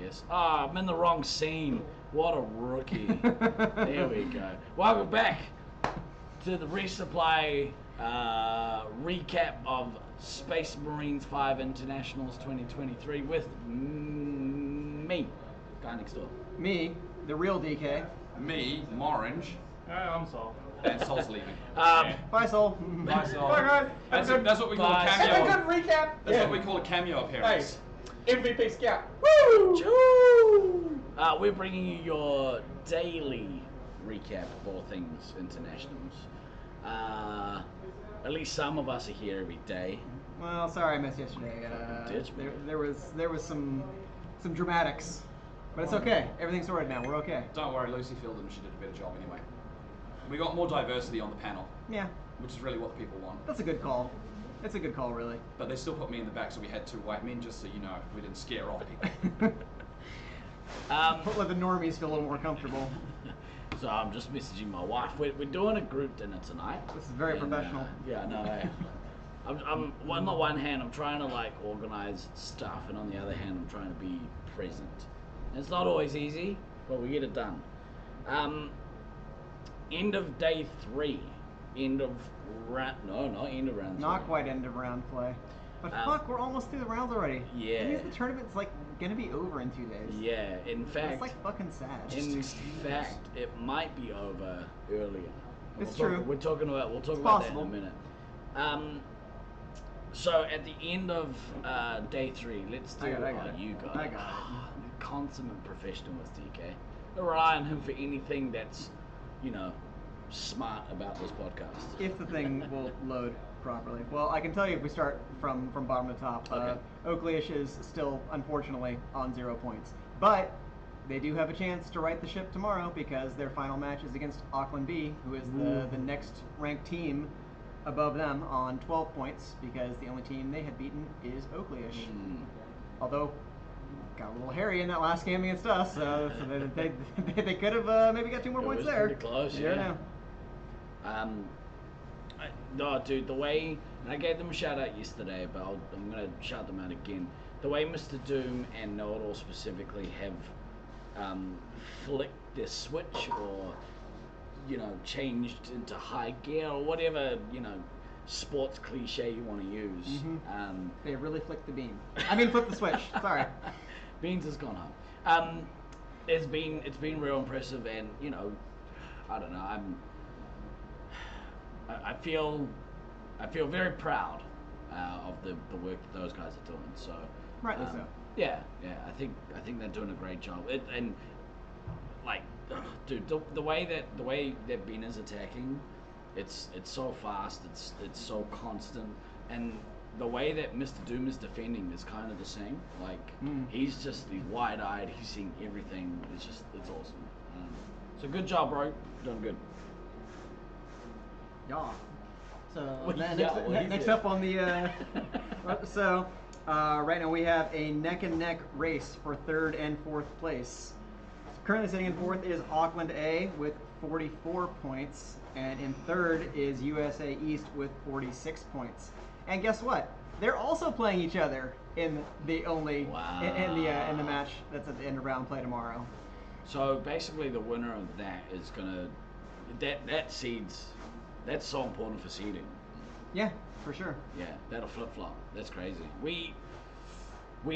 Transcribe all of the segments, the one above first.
guess. Oh, I'm in the wrong scene. What a rookie. There we go. Welcome back to the resupply recap of Space Marines 5 Internationals 2023 with me, GuyNextDoor. Me, the real DK. Me, Morange. I'm Saul. And Sol's leaving. Bye, Sol. Bye, Sol. Bye, guys. That's what we call a Have a cameo. good recap. That's what we call a cameo appearance. MVP scout. Woo! We're bringing you your daily recap of all things internationals. At least some of us are here every day. Well, sorry I missed yesterday. There was some dramatics, but it's okay. Everything's sorted now. We're okay. Don't worry, Lucy filled in. She did a better job anyway. We got more diversity on the panel. Yeah. Which is really what the people want. That's a good call. It's a good call, really. But they still put me in the back, so we had 2 white men, just so you know, we didn't scare off people. Let the normies feel a little more comfortable. So I'm just messaging my wife. We're doing a group dinner tonight. This is very professional. Yeah, no. I'm on the one hand, I'm trying to like organize stuff, and on the other hand, I'm trying to be present. And it's not always easy, but we get it done. End of day 3. End of round. No, not end of round 3. Not quite end of round play. But fuck, we're almost through the rounds already. Yeah. That means the tournament's like gonna be over in 2 days. Yeah, in fact. It's like fucking sad. In fact, it might be over earlier. It's true. We'll talk about that in a minute. So at the end of day 3, let's do. I got it. You got I it. got it. Consummate professional with DK. Rely on him for anything that's, smart about this podcast. If the thing will load properly. Well, I can tell you if we start from bottom to top. Okay. Oakley-ish is still, unfortunately, on 0 points. But they do have a chance to right the ship tomorrow because their final match is against Auckland B, who is the next ranked team above them on 12 points because the only team they had beaten is Oakley-ish. Although, got a little hairy in that last game against us, so they could have maybe got 2 more points there. Pretty close, yeah. No, dude, the way, and I gave them a shout out yesterday, but I'm going to shout them out again. The way Mr. Doom and Know-It-All specifically have flicked their switch or, changed into high gear or whatever, sports cliche you want to use. They really flicked the beam. I mean, flipped the switch. Sorry. Beans has gone home. It's been real impressive, and I don't know. I feel very proud of the work that those guys are doing. So rightly so. Yeah. I think they're doing a great job. Dude, the way that Ben is attacking, it's so fast. It's so constant, and the way that Mr. Doom is defending is kind of the same. He's wide-eyed. He's seeing everything. It's awesome. So good job, bro. Doing good. Yeah. So Yeah, next up on the right now we have a neck-and-neck race for 3rd and 4th place. Currently sitting in 4th is Auckland A with 44 points, and in 3rd is USA East with 46 points. And guess what? They're also playing each other in the in the match that's at the end of round play tomorrow. So basically, the winner of that is gonna that's so important for seeding. Yeah, for sure. Yeah, that'll flip flop. That's crazy. We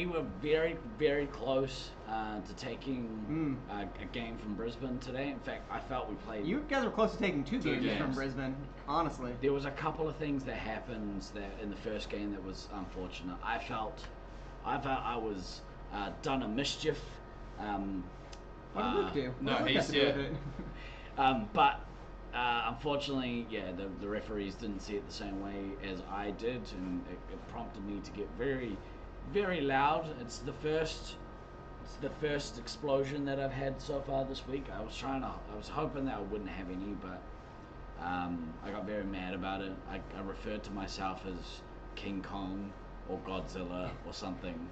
were very, very close to taking a game from Brisbane today. In fact, I felt we played. You guys were close to taking 2 games from Brisbane, honestly. There was a couple of things that happened in the first game that was unfortunate. I felt I was done a mischief. What did Luke do? No, he's but unfortunately, the referees didn't see it the same way as I did, and it prompted me to get very, very loud. It's the first explosion that I've had so far this week. I was hoping that I wouldn't have any, but I got very mad about it. I referred to myself as King Kong or Godzilla or something.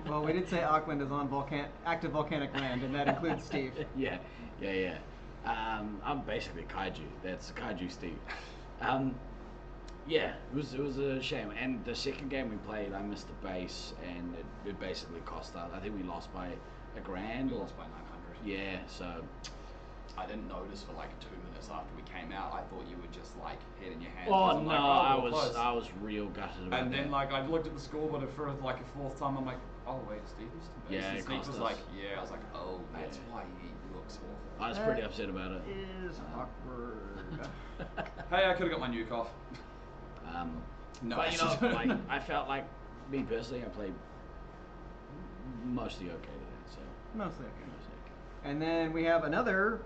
Well, we did say Auckland is on active volcanic land, and that includes Steve. Yeah. I'm basically Kaiju. That's Kaiju Steve. Yeah, it was a shame. And the second game we played, I missed the base, and it basically cost us. I think we lost by $1,000 We or lost by 900. yeah. So I didn't notice for like 2 minutes after we came out. I thought you were just like head in your hands. oh 'cause I'm no, like, I we're close. was real gutted about And that. then like I looked at the scoreboard for like a fourth time. I'm like, oh wait, Steve was still Yeah, and it Steve cost was us. like, yeah. I was like, oh, that's Yeah. why he looks awful. I was pretty upset about it. Is awkward. Hey, I could have got my nuke off. No, but you know, actually. like I felt like me personally, I played mostly okay today. So Mostly okay. mostly okay. And then we have another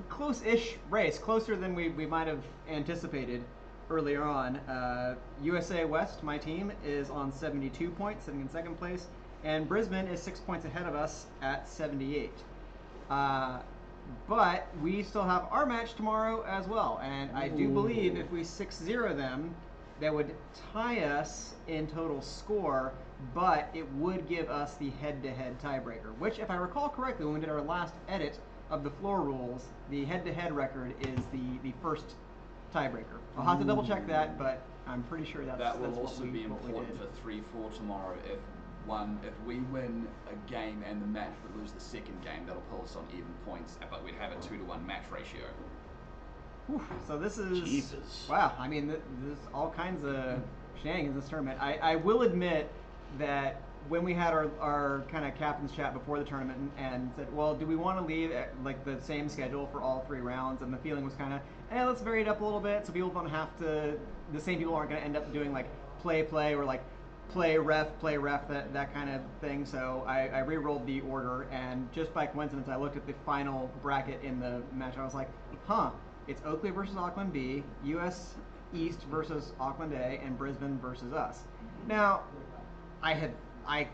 close-ish race, closer than we might have anticipated earlier on. USA West, my team, is on 72 points, sitting in second place, and Brisbane is 6 points ahead of us at 78. But we still have our match tomorrow as well, and I do believe if we 6-0 them, that would tie us in total score, but it would give us the head-to-head tiebreaker, which, if I recall correctly, when we did our last edit of the floor rules, the head-to-head record is the first tiebreaker. I'll have to double-check that, but I'm pretty sure that's That will that's also what we be important did. for 3-4 tomorrow. If we win a game and the match but lose the second game, that'll pull us on even points. But we'd have a 2-to-1 match ratio. Whew, so this is Jesus. wow. I mean, there's all kinds of shenanigans in this tournament. I will admit that when we had our kind of captain's chat before the tournament and said, well, do we want to leave at, like the same schedule for all 3 rounds? And the feeling was kind of, let's vary it up a little bit so people don't have to. The same people aren't going to end up doing like play or like play ref that kind of thing. So I re-rolled the order, and just by coincidence, I looked at the final bracket in the match. I was like, huh. It's Oakley versus Auckland B, US East versus Auckland A, and Brisbane versus us. Now, I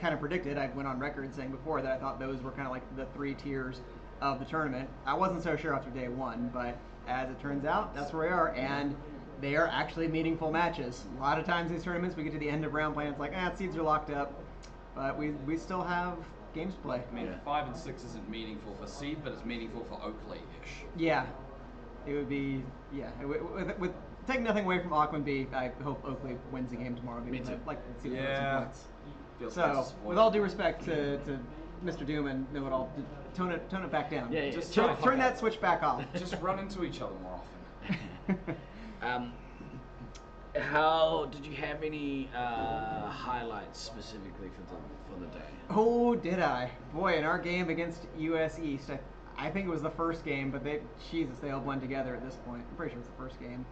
kind of predicted, I went on record saying before that I thought those were kind of like the 3 tiers of the tournament. I wasn't so sure after day 1, but as it turns out, that's where we are, and they are actually meaningful matches. A lot of times in these tournaments, we get to the end of round play and it's like, seeds are locked up, but we still have games to play. I mean, 5 and 6 isn't meaningful for seed, but it's meaningful for Oakley-ish. Yeah. It would be, with taking nothing away from Auckland B, I hope Oakley wins the game tomorrow because too. I'd like to see them Yeah. get some points. Feels So, with all due respect to Mr. Doom and Know-It-All, tone it back down. Yeah, Just Turn, try to turn fuck that switch back off. Just run into each other more often. How did you have any highlights specifically for the day? Oh, did I? Boy, in our game against US East, I think it was the first game, but they all blend together at this point. I'm pretty sure it's the first game.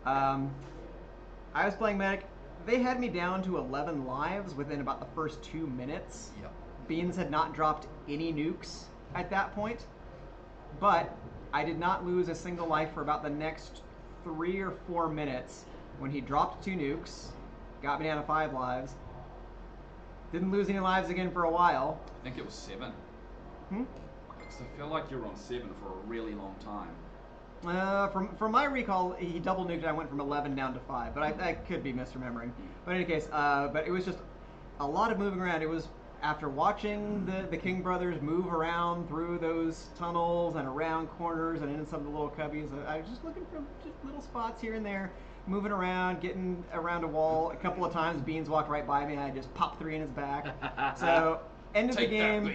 I was playing Medic. They had me down to 11 lives within about the first 2 minutes. Yep. Beans had not dropped any nukes at that point, but I did not lose a single life for about the next 3 or 4 minutes when he dropped 2 nukes, got me down to 5 lives. Didn't lose any lives again for a while. I think it was 7. Hmm? Because I feel like you were on 7 for a really long time. From my recall, he double nuked and I went from 11 down to 5, but I could be misremembering. But in any case, but it was just a lot of moving around. It was after watching the King brothers move around through those tunnels and around corners and in some of the little cubbies. I was just looking for just little spots here and there, moving around, getting around a wall. A couple of times, Beans walked right by me and I just popped 3 in his back. So, end of the Take game. that,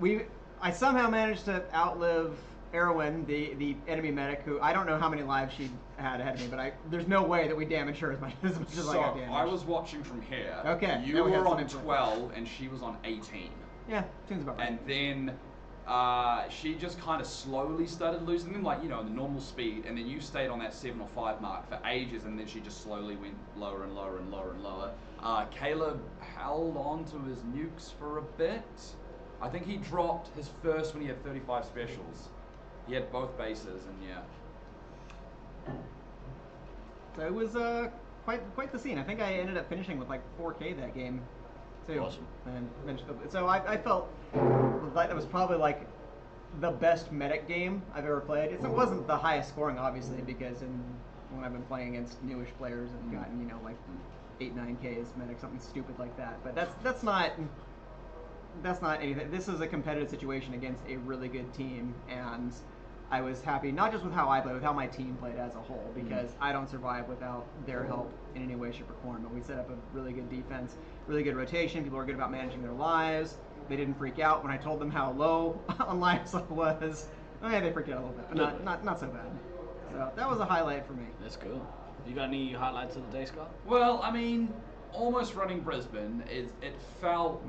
Beans. I somehow managed to outlive Erwin, the enemy medic, who I don't know how many lives she had ahead of me, but there's no way that we damaged her as much as I got damaged. I was watching from here. Okay, You now we have were some on info. 12 and she was on 18. Yeah, seems about right. And then she just kind of slowly started losing them, like, the normal speed, and then you stayed on that 7 or 5 mark for ages, and then she just slowly went lower and lower and lower and lower. Caleb held on to his nukes for a bit. I think he dropped his first when he had 35 specials. He had both bases, and yeah. So it was quite the scene. I think I ended up finishing with like 4K that game, too. Awesome. And so I felt like that was probably like the best medic game I've ever played. It wasn't the highest scoring, obviously, because when I've been playing against newish players and gotten like 8-9K as medic, something stupid like that. But that's not anything. This is a competitive situation against a really good team, and I was happy not just with how I played, with how my team played as a whole, because I don't survive without their help in any way, shape, or form. But we set up a really good defense, really good rotation. People are good about managing their lives. They didn't freak out when I told them how low on lives I was. Oh yeah, they freaked out a little bit, but not so bad. So that was a highlight for me. That's cool. You got any highlights of the day, Scott? Well, I mean, almost running Brisbane, it felt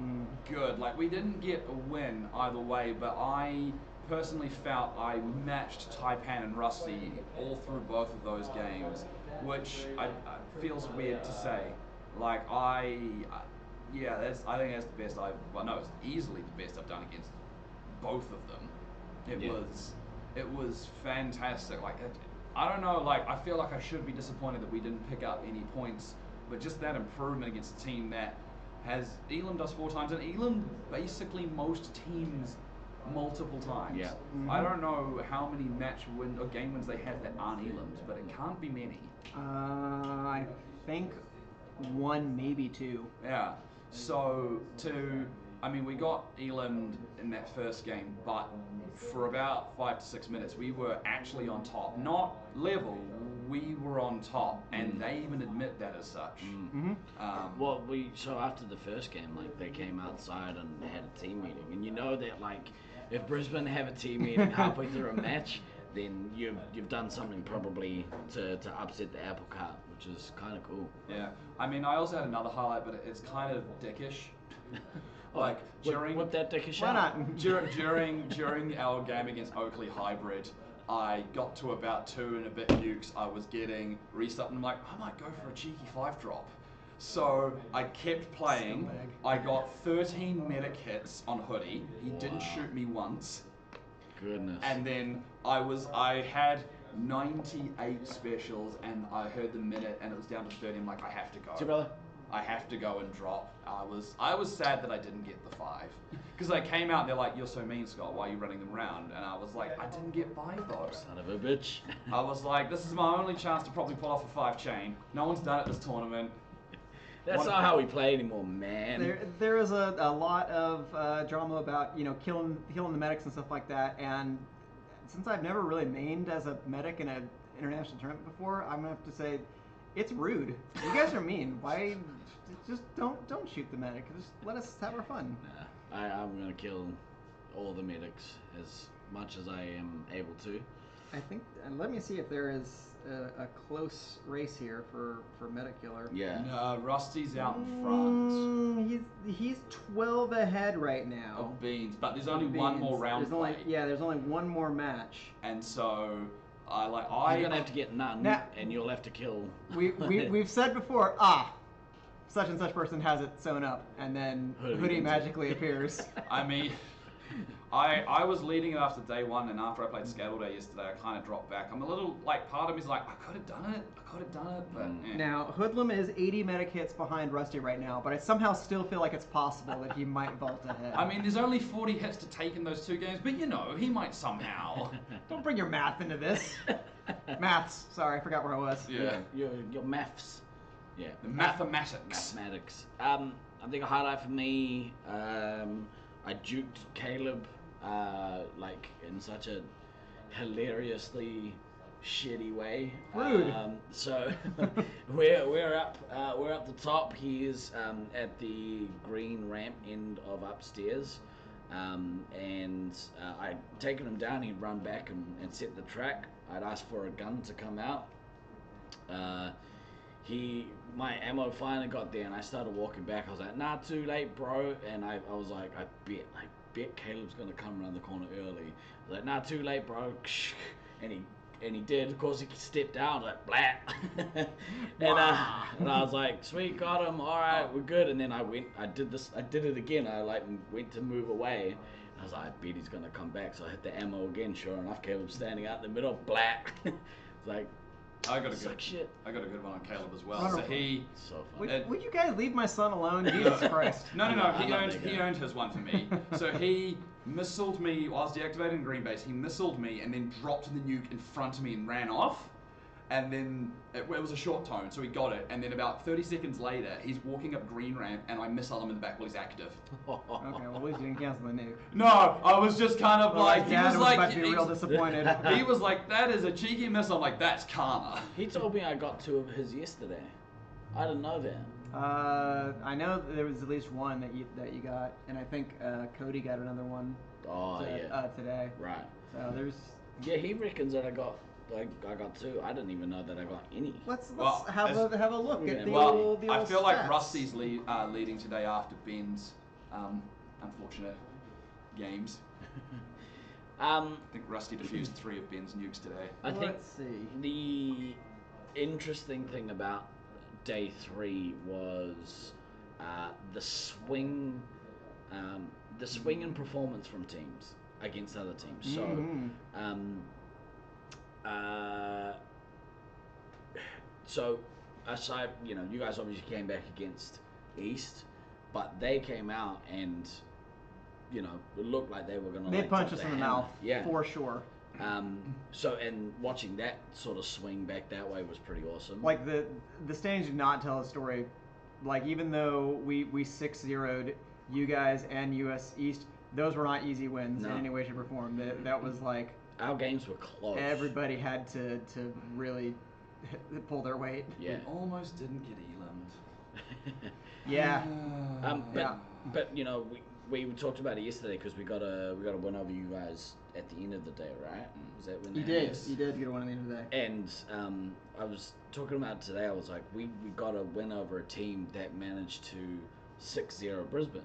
good. Like, we didn't get a win either way, but I personally felt I matched Taipan and Rusty all through both of those games, which feels weird to say. Like, I think that's the best it's easily the best I've done against both of them. It was fantastic. Like, I don't know, like, I feel like I should be disappointed that we didn't pick up any points, but just that improvement against a team that has, Elam does 4 times, and Elam basically most teams multiple times. Yeah. I don't know how many game wins they have that aren't Elam's, but it can't be many. I think 1, maybe 2. Yeah. So we got Elam in that first game, but for about 5 to 6 minutes, we were actually on top. Not level, we were on top, and they even admit that as such. So after the first game, like, they came outside and had a team meeting, and you know that, like, if Brisbane have a team meeting halfway through a match, then you've done something probably to upset the apple cart, which is kind of cool. Yeah. I mean, I also had another highlight, but it's kind of dickish. Like, during whip that dickish Why out. not? during our game against Oakley Hybrid, I got to about 2 and a bit nukes. I was getting reset, and I'm like, I might go for a cheeky 5-drop. So I kept playing. Scumbag. I got 13 medic hits on Hoodie. He didn't shoot me once. Goodness. And then I had 98 specials, and I heard the minute, and it was down to 30. I'm like, I have to go. See, brother? I have to go and drop. I was sad that I didn't get the 5. Because I came out and they're like, you're so mean, Scott, why are you running them around? And I was like, I didn't get 5 though. Son of a bitch. I was like, this is my only chance to probably pull off a 5 chain. No one's done it this tournament. That's not how we play anymore, man. There is a lot of drama about, killing the medics and stuff like that, and since I've never really mained as a medic in an international tournament before, I'm gonna have to say it's rude. You guys are mean. Why? Just don't shoot the medic. Just let us have our fun. Nah, I'm gonna kill all the medics as much as I am able to. I think, and let me see if there is a close race here for medic killer. Yeah. No, Rusty's out in front. He's 12 ahead right now. Of Beans, but there's only one more round played. There's only one more match. And so You're gonna have to get none, and you'll have to kill. We've said before, such and such person has it sewn up, and then Hoodie magically appears. I mean, I was leading it after day 1, and after I played Scale Day yesterday, I kind of dropped back. I'm a little, like, part of me's like, I could have done it, but eh. Now, Hoodlum is 80 medic hits behind Rusty right now, but I somehow still feel like it's possible that he might vault ahead. I mean, there's only 40 hits to take in those 2 games, but he might somehow. Don't bring your math into this. Maths. Sorry, I forgot where I was. Yeah. Your maths. Yeah. The mathematics. I think a highlight for me, I juked Caleb, like, in such a hilariously shitty way. Rude. So we're up the top. He is at the green ramp end of upstairs, and I'd taken him down. He'd run back and set the track. I'd asked for a gun to come out. My ammo finally got there, and I started walking back. I was like, nah, too late, bro. And I was like, I bet Caleb's gonna come around the corner early. I was like, nah, too late, bro. And he did. Of course, he stepped out. Like, blah. and I was like, sweet, got him. All right, we're good. And then I did it again. I went to move away. I was like, I bet he's gonna come back. So I hit the ammo again. Sure enough, Caleb's standing out in the middle. Blah. It's like, I got a good one on Caleb as well. Wonderful. So he. So funny. Would you guys leave my son alone? Jesus Christ. No. He earned his one for me. So he missiled me while I was deactivating green base. He missiled me and then dropped the nuke in front of me and ran off. And then it was a short tone, so he got it. And then about 30 seconds later, he's walking up green ramp, and I missile him in the back while he's active. Okay, well, at least you didn't cancel the nuke. No, I was just kind of like, he Dad was like, about to be real disappointed. He was like, that is a cheeky missile. I'm like, that's karma. He told me I got 2 of his yesterday. I didn't know that. I know that there was at least one that you got, and I think Cody got another one. Oh, yeah. Today. Right. So there's. Yeah, he reckons that I got 2. I didn't even know that I got any. Let's Well, have a look yeah. at the Well, old I feel like stats. Rusty's leading today after Ben's unfortunate games. I think Rusty defused 3 of Ben's nukes today. I think Let's see. the interesting thing about day 3 was the swing in performance from teams against other teams. So, aside, you guys obviously came back against East, but they came out and, it looked like they were going to. They punched us in the mouth, yeah, for sure. And watching that sort of swing back that way was pretty awesome. Like the standings did not tell a story. Like even though we 6-0'd you guys and US East, those were not easy wins in any way, shape, or form. That was like our games were close. Everybody had to really pull their weight. Yeah. We almost didn't get Elam'd. Yeah. But we talked about it yesterday because we got a win over you guys at the end of the day, right? Was that when you did? You did get a win at the end of the day. And I was talking about it today. I was like, we got a win over a team that managed to 6-0 Brisbane.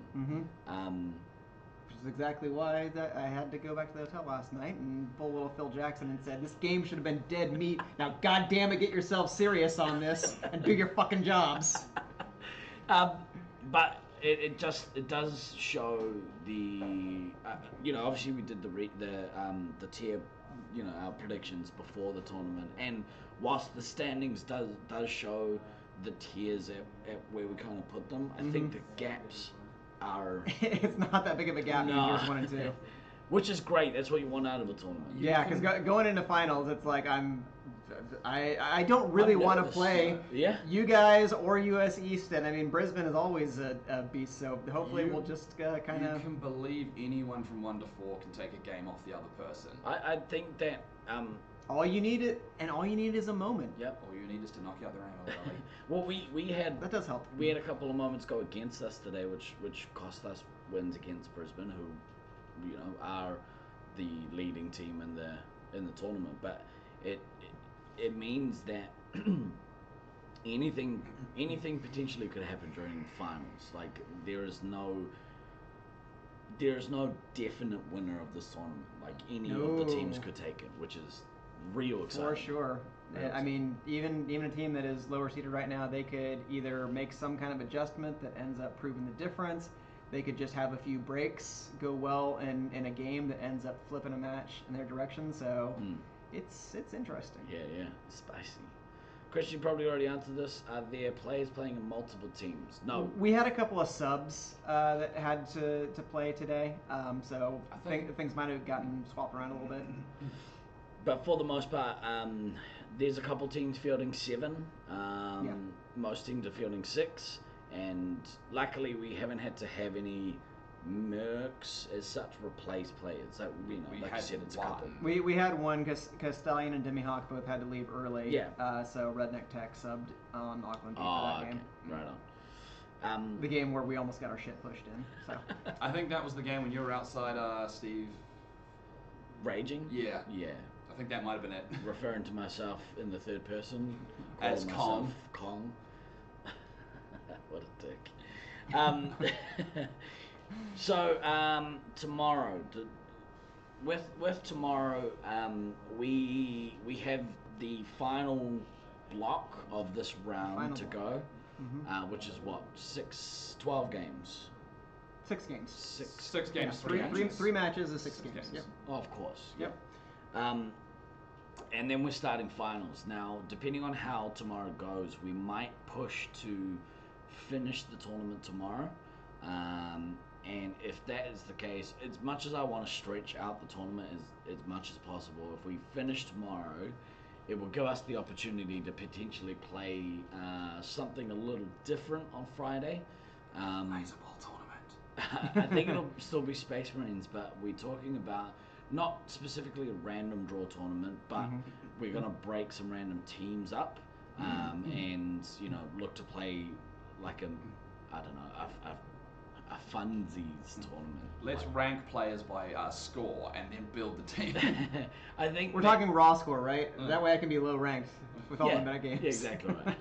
Which is exactly why I had to go back to the hotel last night and pull little Phil Jackson and said, this game should have been dead meat. Now, goddamn it, get yourself serious on this and do your fucking jobs. But it does show the obviously we did the tier our predictions before the tournament, and whilst the standings does show the tiers at where we kind of put them, I think the gaps are it's not that big of a gap between tiers 1 and 2. Which is great. That's what you want out of a tournament. Yeah, because going into finals, it's like I don't really want to play you guys or US East, and I mean Brisbane is always a beast. So hopefully we'll just kind of. You can believe anyone from 1 to 4 can take a game off the other person. I think that all you need is a moment. Yep. All you need is to knock out their ammo. Well, we had that does help. We had a couple of moments go against us today, which cost us wins against Brisbane, who are the leading team in the tournament. But it means that anything potentially could happen during finals. Like there is no definite winner of this tournament. Like any of the teams could take it, which is real exciting. For sure. I mean, even a team that is lower seeded right now, they could either make some kind of adjustment that ends up proving the difference. They could just have a few breaks go well in a game that ends up flipping a match in their direction. So it's interesting. Yeah, spicy. Chris, you probably already answered this. Are there players playing in multiple teams? No. We had a couple of subs that had to play today, so I think things might have gotten swapped around a little bit. But for the most part, there's a couple teams fielding 7. Most teams are fielding 6. And luckily, we haven't had to have any mercs as such replace players. So like I said, it's a couple. We had one because Stallion and Demihawk both had to leave early. Yeah. So Redneck Tech subbed on Auckland for that game. Right on. The game where we almost got our shit pushed in. So. I think that was the game when you were outside, Steve. Raging. Yeah. Yeah. I think that might have been it. Referring to myself in the third person as Kong. What a dick. So tomorrow, with tomorrow, we have the final block of this round to go, which is what 12 games. 6 games. Six games. Yeah, three matches is 6 games. Yep. Oh, of course. Yep. And then we're starting finals. Now, depending on how tomorrow goes, we might push to finish the tournament tomorrow. And if that is the case, as much as I want to stretch out the tournament as much as possible, if we finish tomorrow, it will give us the opportunity to potentially play something a little different on Friday. Laserball tournament. I think it'll still be Space Marines, but we're talking about not specifically a random draw tournament, but we're going to break some random teams up and look to play like I don't know, a funsies tournament. Let's rank players by score and then build the team. I think We're talking raw score, right? That way I can be low ranked with all yeah, the meta games. yeah, exactly right.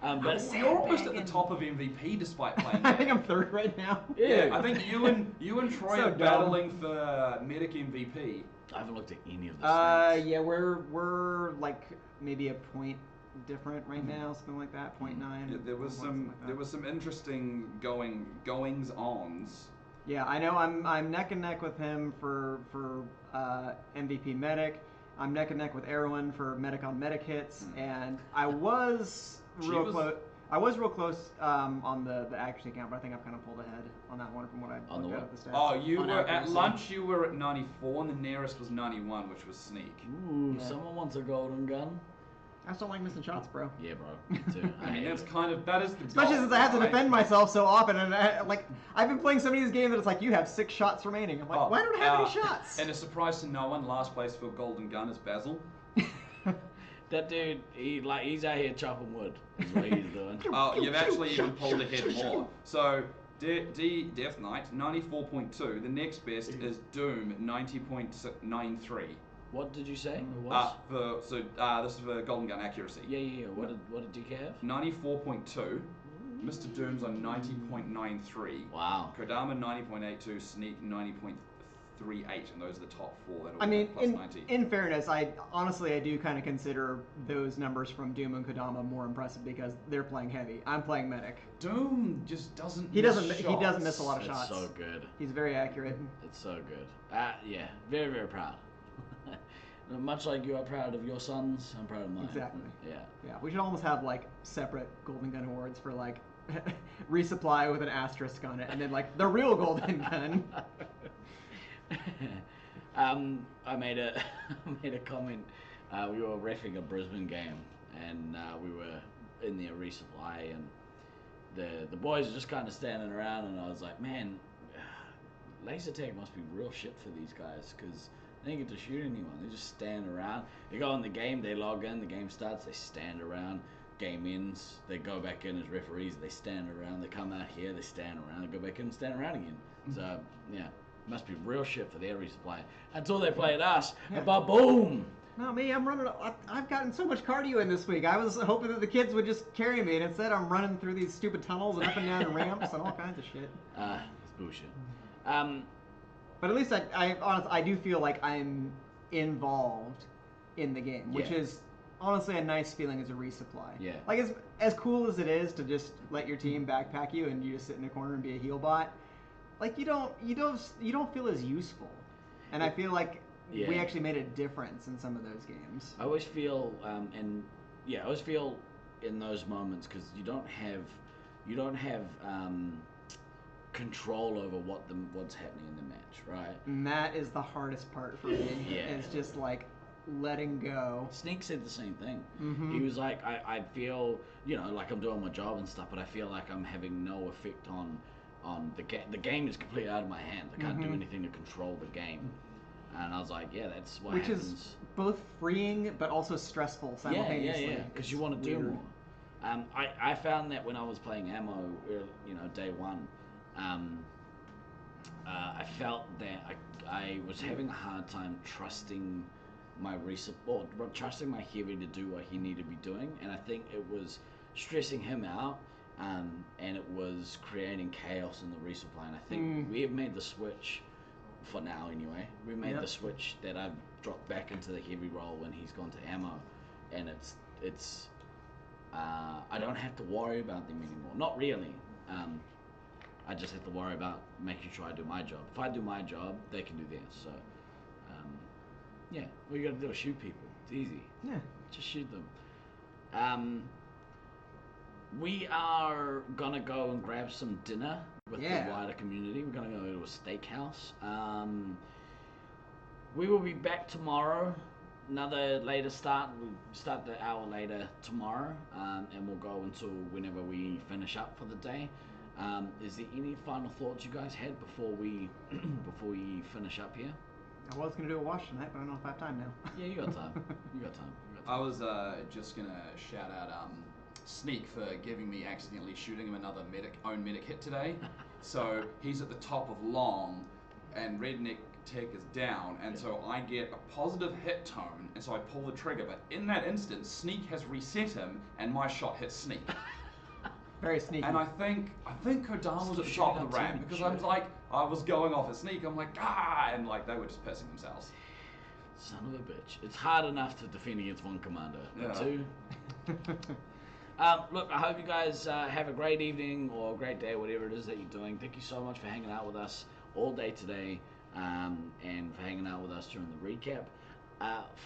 But But you're almost at the top of MVP despite playing. I think I'm third right now. Yeah, I think you and Troy So are dumb. battling for Medic MVP. I haven't looked at any of the stats. Yeah, we're like maybe a point different right now, something like that, 0.9. Yeah, there was something like that. there was some interesting goings ons. Yeah, I know. I'm neck and neck with him for MVP medic. I'm neck and neck with Erwin for medic on medic hits, and I was real close. I was real close on the accuracy count, but I think I've kind of pulled ahead on that one from what I looked at the stats. Oh, you on were at accuracy. lunch. You were at 94, and the nearest was 91, which was Sneak. Ooh, Yeah. someone wants a golden gun. I just don't like missing shots, bro. Yeah, bro. Me too. I mean, hate that's it. kind of that is the Especially goal, since I have to right? defend myself so often, and I've been playing so many of these games that it's like you have 6 shots remaining. I'm like, why don't I have any shots? And a surprise to no one, last place for golden gun is Basil. That dude, he's out here chopping wood. Is what he's doing. Oh, you've actually even pulled ahead more. So Death Knight 94.2. The next best is Doom 90.93. What did you say? It was? This is for golden gun accuracy. Yeah. What did DK have? 94.2. Mr. Doom's on 90.93. Wow. Kodama 90.82. Sneak 90.38, and those are the top 4. That I mean, plus 90. in fairness, I do kind of consider those numbers from Doom and Kodama more impressive because they're playing heavy. I'm playing medic. Doom just doesn't. He miss doesn't. He shots. doesn't miss a lot of It's shots. so good. He's very accurate. It's so good. Yeah, very, very proud. Much like you are proud of your sons, I'm proud of mine. Exactly. Yeah. Yeah, we should almost have like separate Golden Gun awards for like resupply with an asterisk on it, and then like the real Golden Gun. I made a comment. We were reffing a Brisbane game, and we were in their resupply, and the boys were just kind of standing around, and I was like, man, laser tag must be real shit for these guys, because they don't get to shoot anyone. They just stand around. They go in the game, they log in, the game starts, they stand around. Game ends, they go back in as referees, they stand around. They come out here, they stand around, they go back in and stand around again. So, yeah, must be real shit for their resupply. Until they played us, but boom! No, me, I'm running. I've gotten so much cardio in this week. I was hoping that the kids would just carry me, and instead I'm running through these stupid tunnels and up and down ramps and all kinds of shit. It's bullshit. But at least I honestly, I do feel like I'm involved in the game, which Yeah. is honestly a nice feeling as a resupply. Yeah. Like as cool as it is to just let your team backpack you and you just sit in a corner and be a heal bot, like you don't feel as useful. And I feel like we Yeah. actually made a difference in some of those games. I always feel, I always feel in those moments, because you don't have control over what's happening in the match, right? And that is the hardest part for me. Yeah. Is just like letting go. Sneak said the same thing. Mhm. He was like, I feel, like I'm doing my job and stuff, but I feel like I'm having no effect on the game. The game is completely out of my hands. I can't do Mhm. anything to control the game. And I was like, yeah, that's what Which happens. is both freeing but also stressful simultaneously. Yeah, because It's you want to do weird. more. I found that when I was playing ammo, day one, I felt that I was having a hard time trusting my trusting my heavy to do what he needed to be doing, and I think it was stressing him out, and it was creating chaos in the resupply. And I think we have made the switch. For now, anyway, we made the switch that I've dropped back into the heavy role when he's gone to ammo, and it's I don't have to worry about them anymore. Not really. I just have to worry about making sure I do my job. If I do my job, they can do theirs. So, all you gotta do is shoot people. It's easy. Yeah. Just shoot them. We are gonna go and grab some dinner with the wider community. We're gonna go to a steakhouse. We will be back tomorrow. Another later start. We'll start the hour later tomorrow, and we'll go until whenever we finish up for the day. Is there any final thoughts you guys had before we finish up here? I was gonna do a wash tonight, but I don't know if I have time now. Yeah, you got time. You got time. I was just gonna shout out Sneak for giving me accidentally shooting him another own medic hit today. So he's at the top of long, and Redneck Tech is down, and so I get a positive hit tone, and so I pull the trigger. But in that instant, Sneak has reset him, and my shot hits Sneak. Very sneaky. And I think Kodama was at the top of the ramp because I was going off a Sneak. I'm like, and like they were just pissing themselves. Son of a bitch. It's hard enough to defend against one commander. But two. Look, I hope you guys have a great evening or a great day, whatever it is that you're doing. Thank you so much for hanging out with us all day today, and for hanging out with us during the recap.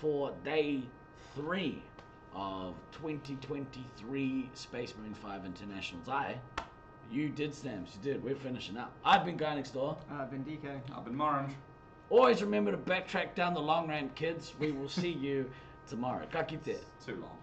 For day 3 of 2023 Space Marine 5 Internationals. You did, Stamps, you did. We're finishing up. I've been GuyNextDoor. I've been DK. I've been Morange. Always remember to backtrack down the long ramp, kids. We will see you tomorrow. Ka kite. Too long.